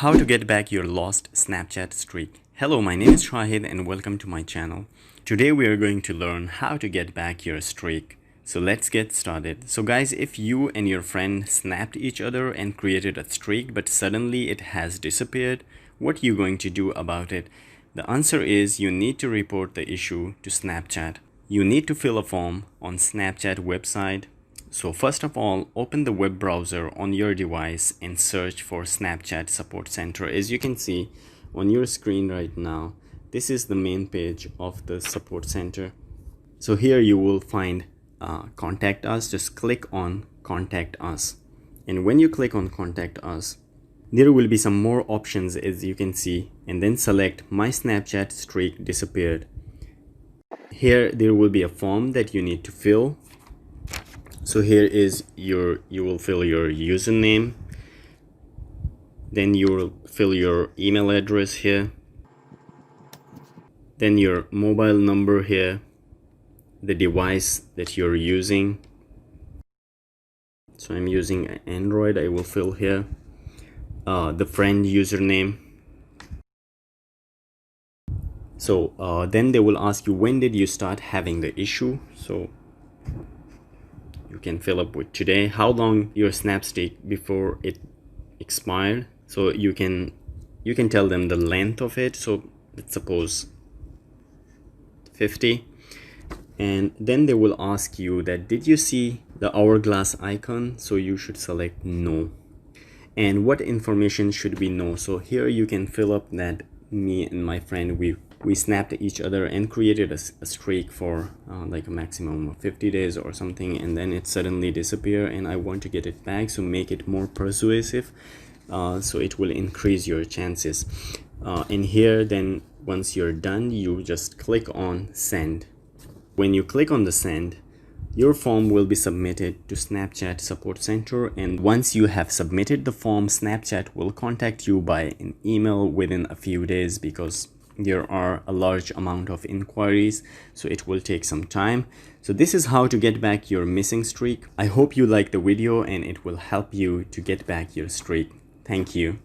How to get back your lost Snapchat streak. Hello, my name is Shahid and welcome to my channel. Today we are going to learn how to get back your streak. So let's get started. So guys, if you and your friend snapped each other and created a streak but suddenly it has disappeared, what are you going to do about it? The answer is you need to report the issue to Snapchat. You need to fill a form on Snapchat website. So first of all, open the web browser on your device and search for Snapchat Support Center. As you can see on your screen right now, this is the main page of the support center. So here you will find Contact Us. Just click on Contact Us. And when you click on Contact Us, there will be some more options as you can see, and then select My Snapchat Streak Disappeared. Here there will be a form that you need to fill. So here is you will fill your username, then you will fill your email address here, then your mobile number here, the device that you're using. So I'm using Android, I will fill here, the friend username. So then they will ask you when did you start having the issue. So you can fill up with today, how long your snap streak before it expired. So you can tell them the length of it. So let's suppose 50, and then they will ask you that did you see the hourglass icon. So you should select no. And what information should we know? So here you can fill up that me and my friend we snapped each other and created a streak for like a maximum of 50 days or something, and then it suddenly disappeared and I want to get it back. So make it more persuasive, so it will increase your chances. And here then once you're done, you just click on send. When you click on the send, your form will be submitted to Snapchat Support Center, and once you have submitted the form, Snapchat will contact you by an email within a few days because there are a large amount of inquiries, so it will take some time. So this is how to get back your missing streak. I hope you like the video and it will help you to get back your streak. Thank you.